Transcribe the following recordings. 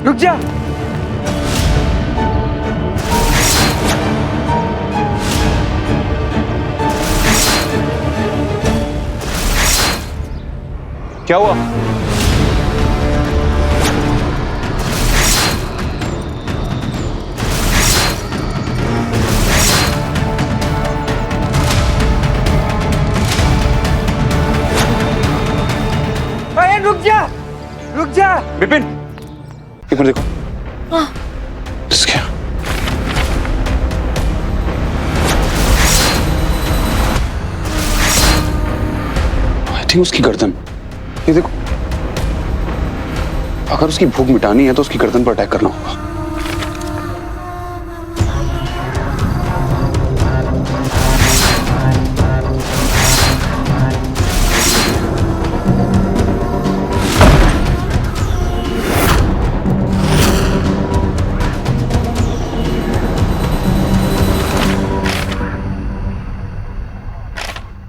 रुक जा। क्या हुआ? अरे रुक जा, रुक जा। विपिन, एक मिनट देखो। हाँ। क्या? आई थिंक उसकी गर्दन। ये देखो, अगर उसकी भूख मिटानी है तो उसकी गर्दन पर अटैक करना होगा।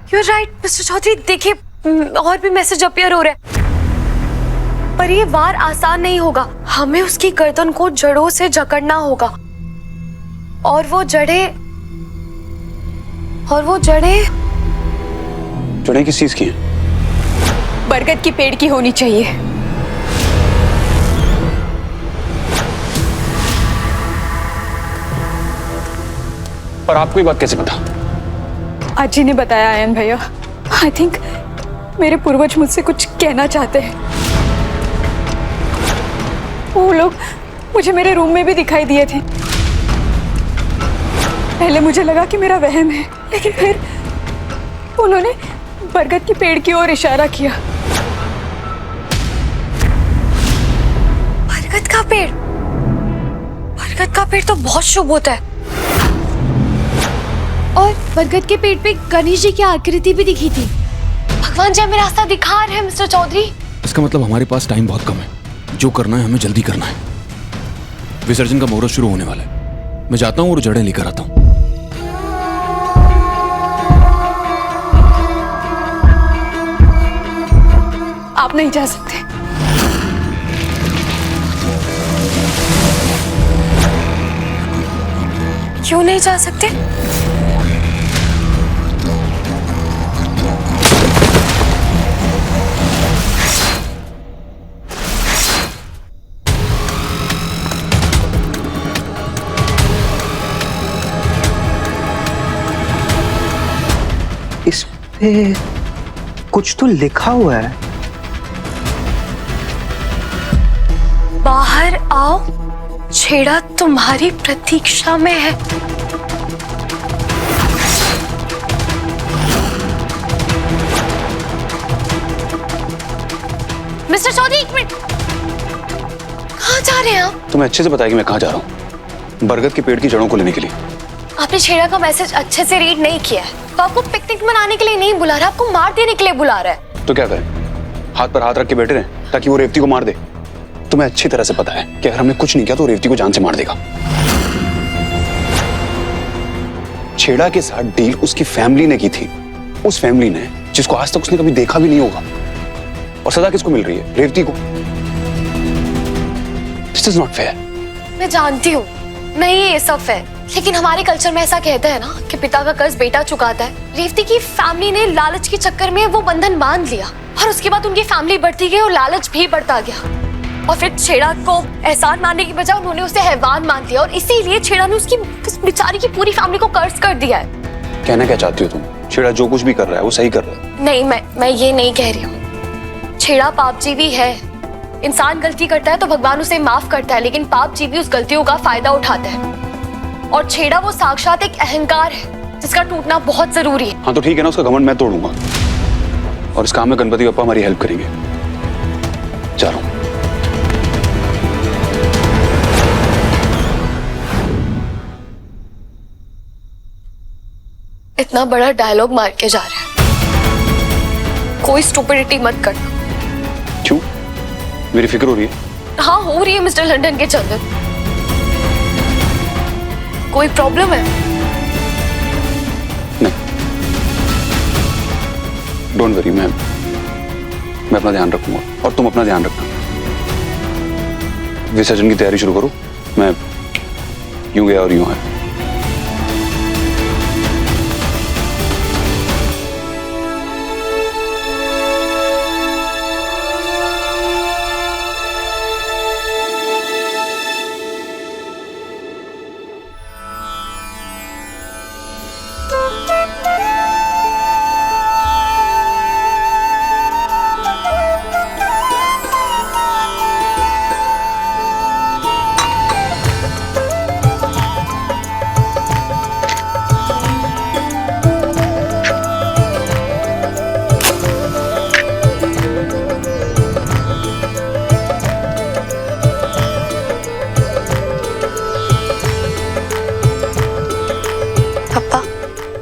You're right, mister Chaudhary. देखिए, और भी मैसेज अपीयर हो रहे हैं, पर ये वार आसान नहीं होगा। हमें उसकी गर्दन को जड़ों से जकड़ना होगा, और वो जड़ें जड़ें किस चीज की हैं? बरगद की पेड़ की होनी चाहिए। पर आपको ये बात कैसे पता? अजी ने बताया आयन भैया। आई थिंक मेरे पूर्वज मुझसे कुछ कहना चाहते हैं। वो लोग मुझे मेरे रूम में भी दिखाई दिए थे। पहले मुझे लगा कि मेरा वहम है, लेकिन फिर उन्होंने बरगद के पेड़ की ओर इशारा किया। बरगद का पेड़? बरगद का पेड़ तो बहुत शुभ होता है। और बरगद के पेड़ पे गणेश जी की आकृति भी दिखी थी। भगवान जी हमें रास्ता दिखा रहे हैं मिस्टर चौधरी। इसका मतलब हमारे पास टाइम बहुत कम है। जो करना है हमें जल्दी करना है। विसर्जन का मुहूर्त शुरू होने वाला है। मैं जाता हूँ और जड़ें लेकर आता हूँ। आप नहीं जा सकते। क्यों नहीं जा सकते? इस पे कुछ तो लिखा हुआ है। बाहर आओ, छेड़ा तुम्हारी प्रतीक्षा में है। मिस्टर चौधरी, एक मिनट। कहाँ जा रहे हैं आप? तुम्हें अच्छे से पता है कि मैं कहाँ जा रहा हूँ। बरगद के पेड़ की जड़ों को लेने के लिए। आपने छेड़ा का मैसेज अच्छे से रीड नहीं किया है। वो आपको पिकनिक मनाने के लिए नहीं बुला रहा, आपको मार देने के लिए बुला रहा है। तो क्या करें? हाथ पर हाथ रख के बैठे रहे ताकि वो रेवती को मार दे? तुम्हें अच्छी तरह से पता है कि अगर हमने कुछ नहीं किया तो रेवती को जान से मार देगा। छेड़ा के साथ डील उसकी फैमिली ने की थी। उस फैमिली ने जिसको आज तक उसने कभी देखा भी नहीं होगा। और सजा किसको मिल रही है? रेवती को। This is not fair. मैं जानती हूँ नहीं ये सब है, लेकिन हमारे कल्चर में ऐसा कहते हैं ना कि पिता का कर्ज बेटा चुकाता है। रेवती की फैमिली ने लालच के चक्कर में वो बंधन बांध लिया, और उसके बाद उनकी फैमिली बढ़ती गई और लालच भी बढ़ता गया। और फिर छेड़ा को एहसान मानने की बजाय उन्होंने उसे हैवान मान लिया, और इसीलिए छेड़ा ने उसकी बेचारी की पूरी फैमिली को कर्ज कर दिया है। कहना क्या चाहती हो तुम? छेड़ा जो कुछ भी कर रहा है वो सही कर रहा है। नहीं, मैं ये नहीं कह रही हूँ। छेड़ा पापजीवी है। इंसान गलती करता है तो भगवान उसे माफ करता है, लेकिन पापजीवी उस गलतियों का फायदा उठाता है। और छेड़ा वो साक्षात एक अहंकार है जिसका टूटना बहुत जरूरी है। हाँ तो ठीक है ना, उसका घमंड मैं तोड़ूंगा, और इस काम में गणपति बप्पा हमारी हेल्प करेंगे। जा रहा हूं। इतना बड़ा डायलॉग मार के जा रहा है। कोई स्टुपिडिटी मत करना। क्यों? मेरी फिक्र हो रही है? हाँ हो रही है मिस्टर लंदन के चंदन। कोई प्रॉब्लम है? नहीं, डोंट वरी। मैं अपना ध्यान रखूंगा और तुम अपना ध्यान रखना। विसर्जन की तैयारी शुरू करो। मैं यूं गया और यूं आया।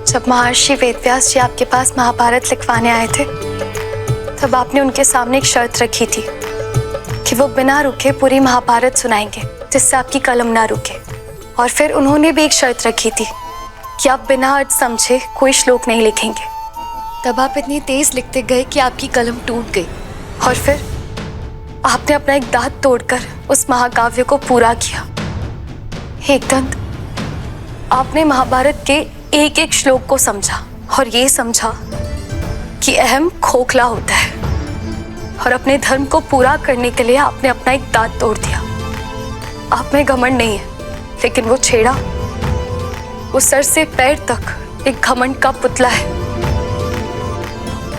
जब महर्षि वेदव्यास जी आपके पास महाभारत लिखवाने आए थे, तब आपने उनके सामने एक शर्त रखी थी कि वो बिना रुके पूरी महाभारत सुनाएंगे, जिससे आपकी कलम ना रुके। और फिर उन्होंने भी एक शर्त रखी थी कि आप बिना अर्थ समझे कोई श्लोक नहीं लिखेंगे। तब आप इतनी तेज लिखते गए कि आपकी कलम टूट गई, और फिर आपने अपना एक दांत तोड़कर उस महाकाव्य को पूरा किया। एकदंत, आपने महाभारत के एक एक श्लोक को समझा और ये समझा कि अहम खोखला होता है, और अपने धर्म को पूरा करने के लिए आपने अपना एक दांत तोड़ दिया। आप में घमंड नहीं है, लेकिन वो छेड़ा, वो सर से पैर तक एक घमंड का पुतला है।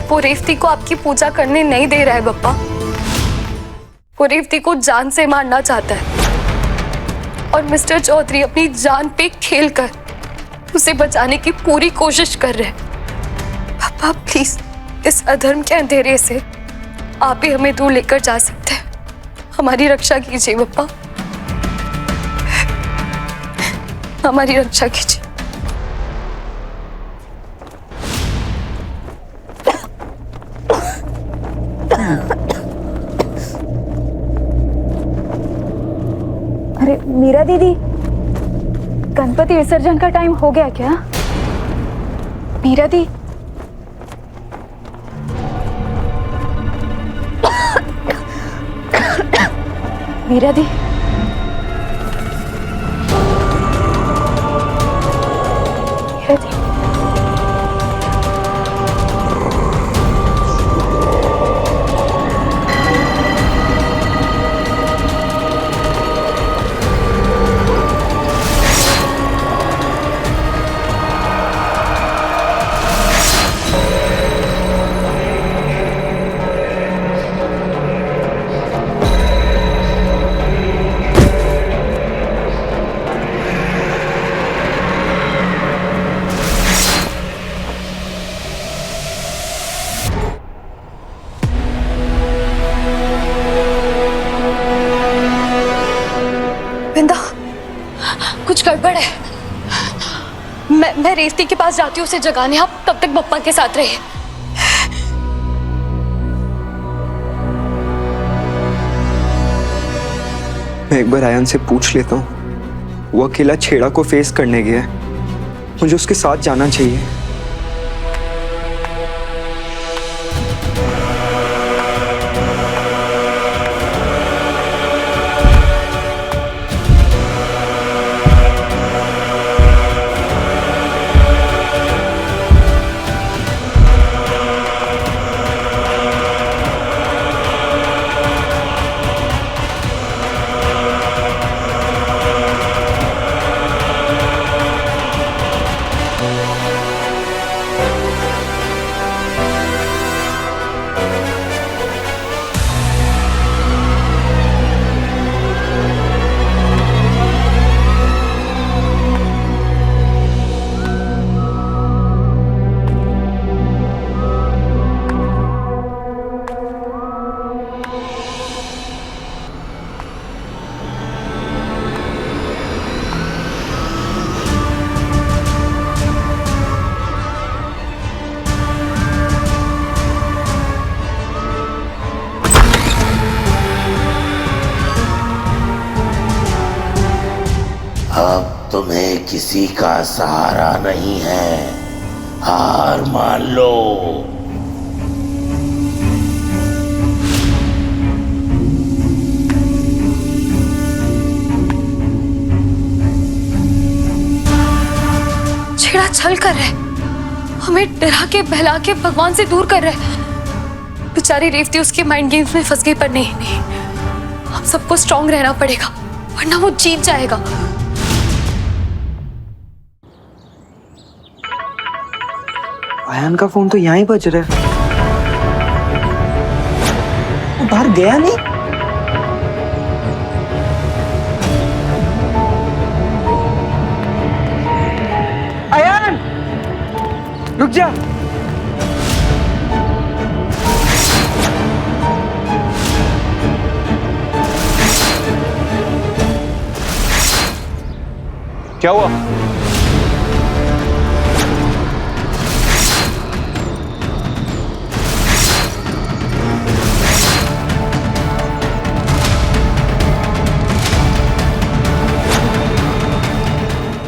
वो रेवती को आपकी पूजा करने नहीं दे रहा है बप्पा। वो रेवती को जान से मारना चाहता है, और मिस्टर चौधरी अपनी जान पे खेल कर उसे बचाने की पूरी कोशिश कर रहे हैं। पापा प्लीज, इस अधर्म के अंधेरे से आप ही हमें दूर लेकर जा सकते हैं। हमारी रक्षा कीजिए पापा, हमारी रक्षा कीजिए। अरे मीरा दीदी, गणपति विसर्जन का टाइम हो गया क्या? मीरा दी, मीरा दी, मीरा दी। कुछ गड़बड़ है। मैं रेवती के पास जाती हूँ उसे जगाने। आप तब तक बप्पा के साथ रहिए। मैं एक बार आयन से पूछ लेता हूँ। वो अकेला छेड़ा को फेस करने गया है, मुझे उसके साथ जाना चाहिए। अब तुम्हें किसी का सहारा नहीं है, हार मान लो। छल कर रहे, हमें डरा के बहला के भगवान से दूर कर रहे। बेचारी रेवती उसके माइंड गेम्स में फंस गई, पर नहीं नहीं, हम सबको स्ट्रांग रहना पड़ेगा वरना वो जीत जाएगा। आयान का फोन तो यहाँ ही बज रहा है। वो बाहर गया नहीं। आयान, रुक जा। क्या हुआ?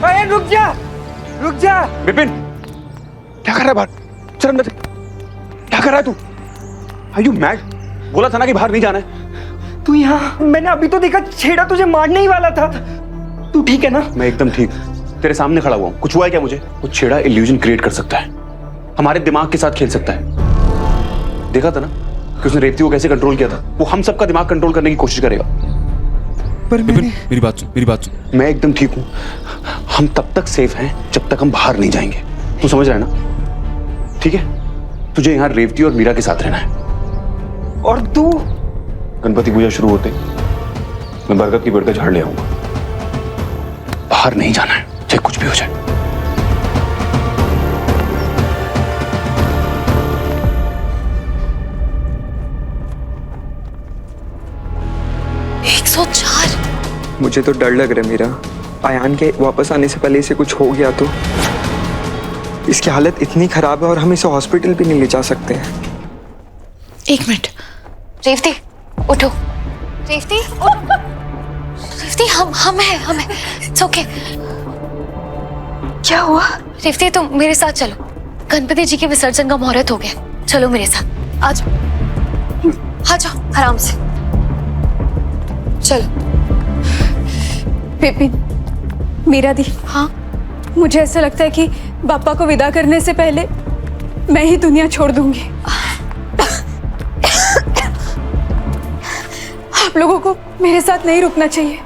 आयान रुक जा, रुक जा। विपिन, क्या कर रहा है बाहर? चल अंदर। क्या कर रहा है तू? Are you mad? बोला था ना कि बाहर नहीं जाना है। तू यहाँ, मैंने अभी तो देखा छेड़ा तुझे मारने ही वाला था। तू ठीक है ना? मैं एकदम ठीक, तेरे सामने खड़ा हुआ हूं। कुछ हुआ है क्या मुझे? वो छेड़ा इल्यूजन क्रिएट कर सकता है, हमारे दिमाग के साथ खेल सकता है। देखा था ना कि उसने रेवती को कैसे कंट्रोल किया था। वो हम सबका दिमाग कंट्रोल करने की कोशिश करेगा। पर विपिन, मेरी बात सुन, मेरी बात सुन। मैं एकदम ठीक हूं। हम तब तक सेफ हैं जब तक हम बाहर नहीं जाएंगे। तू समझ रहा है ना? ठीक है, तुझे यहाँ रेवती और मीरा के साथ रहना है। और तू? गणपति पूजा शुरू होते मैं बरगद की पेड़ का झाड़ ले आऊंगा। बाहर नहीं जाना है, चाहे कुछ भी हो जाए। मुझे तो डर लग रहा है मीरा। आयान के वापस आने से पहले इसे कुछ हो गया तो। इसकी हालत इतनी खराब है और हम इसे हॉस्पिटल भी नहीं ले जा सकते हैं। एक मिनट, रेवती उठो। रेवती, रेवती, हम हैं। It's okay. क्या हुआ? रेवती, तुम मेरे साथ चलो। गणपति जी के विसर्जन का मुहूर्त हो गया, चलो मेरे साथ। आ जाओ आराम से, चलो। विपिन, मीरा दी, हाँ, मुझे ऐसा लगता है कि पापा को विदा करने से पहले मैं ही दुनिया छोड़ दूंगी। आप लोगों को मेरे साथ नहीं रुकना चाहिए।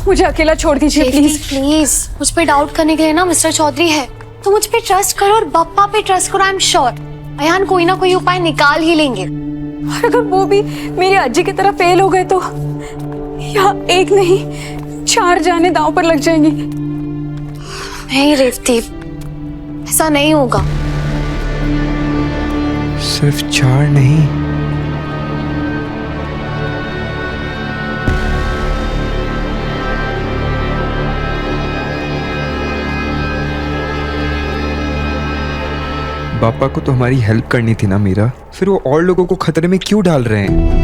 मुझे अकेला छोड़ दीजिए प्लीज। प्लीज, मुझ पे डाउट करने के लिए ना मिस्टर चौधरी है, तो मुझ पे ट्रस्ट करो और बप्पा पे ट्रस्ट करो। आई एम श्योर अयान कोई ना कोई उपाय निकाल ही लेंगे। और अगर वो भी मेरी अज्जी की तरह फेल हो गए तो यहाँ एक नहीं 4 जाने दांव पर लग जाएंगी। नहीं रेवती, ऐसा नहीं होगा। सिर्फ 4 नहीं, पापा को तो हमारी हेल्प करनी थी ना मीरा, फिर वो और लोगों को खतरे में क्यों डाल रहे हैं?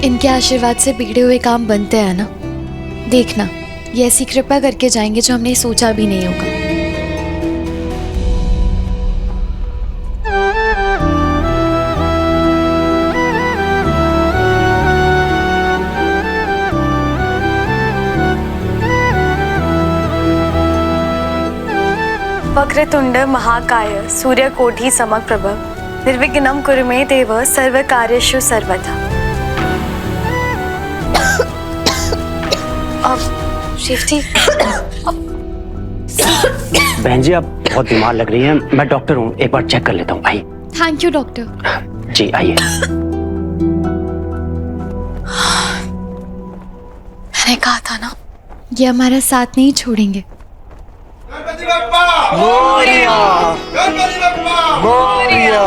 इनके आशीर्वाद से बिगड़े हुए काम बनते हैं ना। देखना, ये ऐसी कृपा करके जाएंगे जो हमने सोचा भी नहीं होगा। वक्रतुंड महाकाय सूर्यकोटि समप्रभ निर्विघ्नं कुरु मे देव सर्वकार्येषु सर्वदा। रेवती, बहन जी आप बहुत बीमार लग रही हैं, मैं डॉक्टर हूँ, एक बार चेक कर लेता हूँ। आइए। Thank you doctor. जी आइए। मैंने कहा था ना, ये हमारा साथ नहीं छोड़ेंगे। गणपति बप्पा मोरया, गणपति बप्पा मोरया।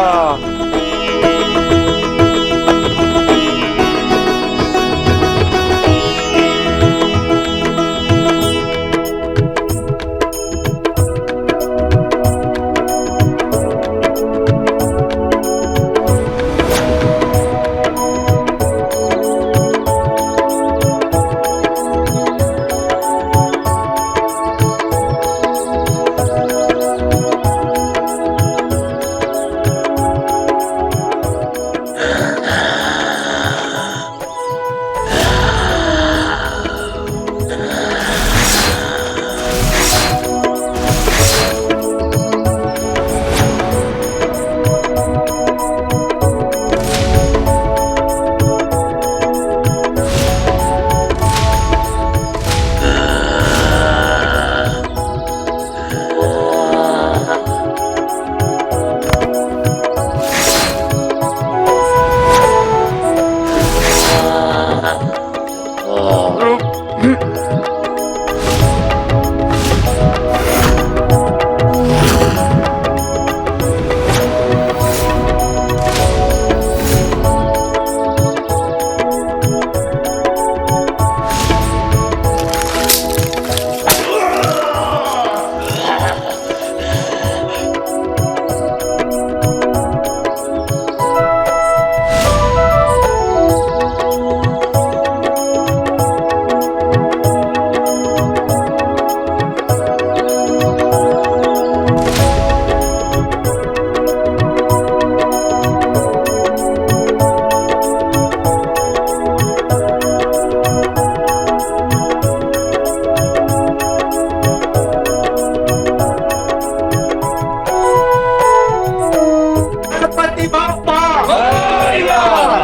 बाप्पा मोरया,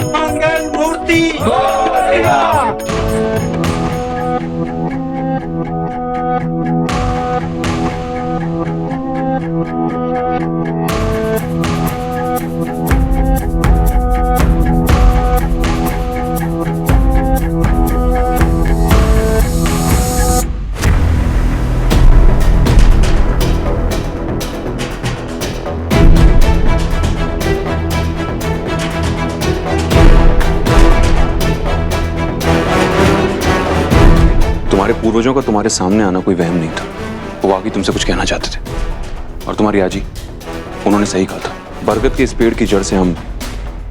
मंगल मूर्ति मोरया। तुम्हारे पूर्वजों का तुम्हारे सामने आना कोई वहम नहीं था। वो वाकई तुमसे कुछ कहना चाहते थे। और तुम्हारी आजी, उन्होंने सही कहा था, बरगद के इस पेड़ की जड़ से हम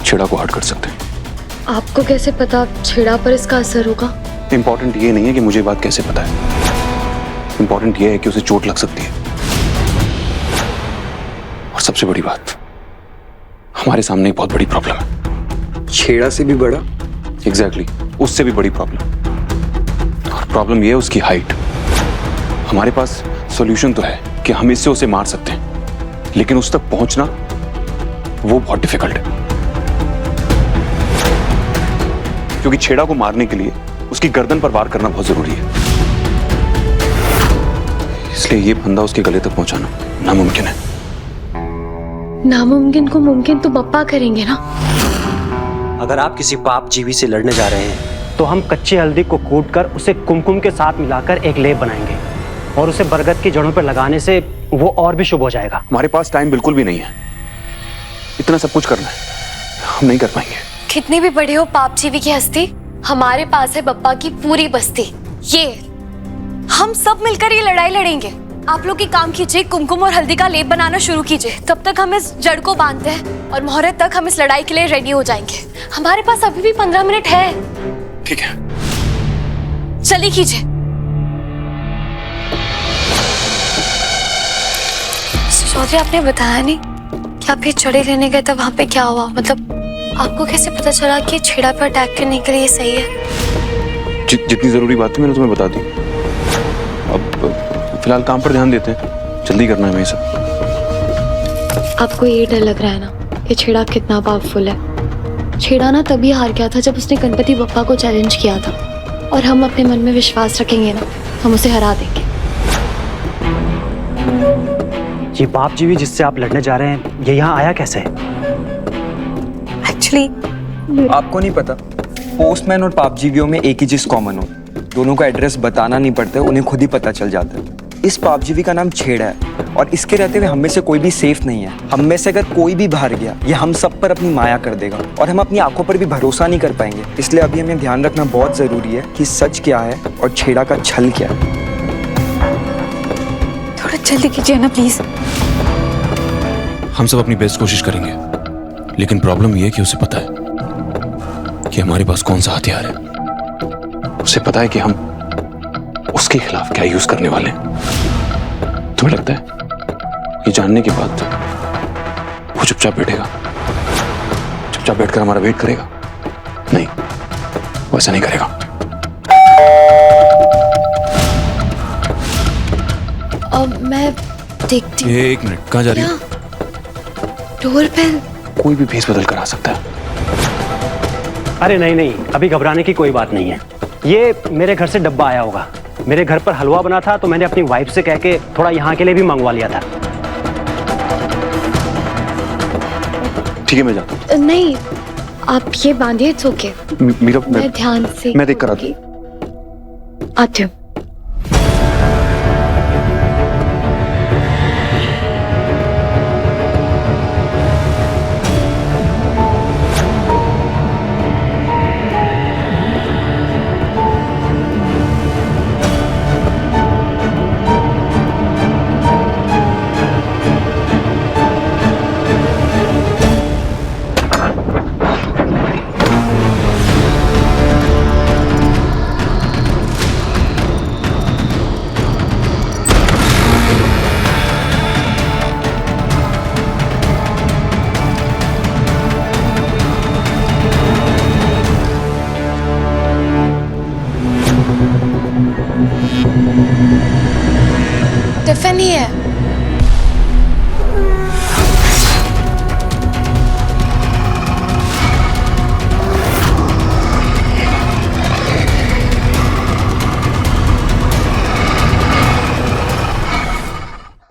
छेड़ा को हट कर सकते हैं। आपको कैसे पता छेड़ा पर इसका असर होगा? इंपॉर्टेंट ये नहीं है कि मुझे बात कैसे पता है, इंपॉर्टेंट ये है कि उसे चोट लग सकती है। और सबसे बड़ी बात, हमारे सामने एक बहुत बड़ी प्रॉब्लम है। छेड़ा से भी बड़ा? एग्जैक्टली, उससे भी बड़ी प्रॉब्लम। और प्रॉब्लम ये है उसकी हाइट। हमारे पास सॉल्यूशन तो है कि हम इससे उसे मार सकते हैं, लेकिन उस तक पहुंचना वो बहुत डिफिकल्ट है। क्योंकि छेड़ा को मारने के लिए उसकी गर्दन पर वार करना बहुत जरूरी है। इसलिए ये फंदा उसके गले तक पहुंचाना नामुमकिन है। नामुमकिन को मुमकिन तो पप्पा करेंगे ना। अगर आप किसी पाप जीवी से लड़ने जा रहे हैं तो हम कच्ची हल्दी को कूटकर उसे कुमकुम के साथ मिलाकर एक लेप बनाएंगे और उसे बरगद की जड़ों पर लगाने से वो और भी शुभ हो जाएगा। हमारे पास टाइम बिल्कुल भी नहीं है, इतना सब कुछ करना है, हम नहीं कर पाएंगे। कितनी भी बड़ी हो पाप जीवी की हस्ती, हमारे पास है बप्पा की पूरी बस्ती। ये हम सब मिलकर ये लड़ाई लड़ेंगे। आप लोग एक काम कीजिए, कुमकुम और हल्दी का लेप बनाना शुरू कीजिए। तब तक हम इस जड़ को बांधते हैं और मुहूर्त तक हम इस लड़ाई के लिए रेडी हो जाएंगे। हमारे पास अभी भी 15 मिनट है। ठीक है, चलिए कीजिए। चौधरी, आपने बताया नहीं कि आप ये चढ़े लेने गए तब वहां पे क्या हुआ? मतलब आपको कैसे पता चला कि छेड़ा पर अटैक करने के लिए सही है? जितनी जरूरी बात थी मैंने तुम्हें बता दी। अब फिलहाल काम पर ध्यान देते हैं, जल्दी करना है हमें सब। आपको ये डर लग रहा है ना कि छेड़ा कितना पावरफुल है? छेड़ा ना तभी हार गया था जब उसने गणपति बप्पा को चैलेंज किया था, और हम अपने मन में विश्वास रखेंगे ना, हम उसे हरा देंगे। ये पाप जीवी जिससे आप लड़ने जा रहे हैं, ये यहाँ आया कैसे? एक्चुअली आपको नहीं पता, पोस्टमैन और पापजीवियों में एक ही चीज कॉमन हो, दोनों का एड्रेस बताना नहीं पड़ता, उन्हें खुद ही पता चल जाता है। इस पापजीवी का नाम छेड़ा है और इसके रहते हुए हम में से कोई भी सेफ नहीं है। हम में से अगर कोई भी बाहर गया, ये हम सब पर अपनी माया कर देगा और हम अपनी आंखों पर भी भरोसा नहीं कर पाएंगे। इसलिए अभी हमें ध्यान रखना बहुत जरूरी है कि सच क्या है और छेड़ा का छल क्या है। थोड़ा जल्दी कीजिए ना प्लीज। हम सब अपनी बेस्ट कोशिश करेंगे, लेकिन प्रॉब्लम यह है कि उसे पता है कि हमारे पास कौन सा हथियार है। उसे पता है कि हम उसके खिलाफ क्या यूज करने वाले हैं। तुम्हें लगता है ये जानने के बाद वो चुपचाप बैठेगा, चुपचाप बैठकर हमारा वेट करेगा? नहीं, वो ऐसा नहीं करेगा। अब मैं देखती हूँ। एक मिनट, कहाँ जा रही है? Doorbell. कोई भी भेस बदल कर आ सकता है। अरे नहीं नहीं, अभी घबराने की कोई बात नहीं है। ये मेरे घर से डब्बा आया होगा। मेरे घर पर हलवा बना था तो मैंने अपनी वाइफ से कह के थोड़ा यहाँ के लिए भी मंगवा लिया था। ठीक है, मैं जाता हूँ। नहीं, आप ये बांधिए, इट्स ओके। मीरा, मैं ध्यान से मैं देख कर आता हूँ। आती हूँ। टिफिन ही है।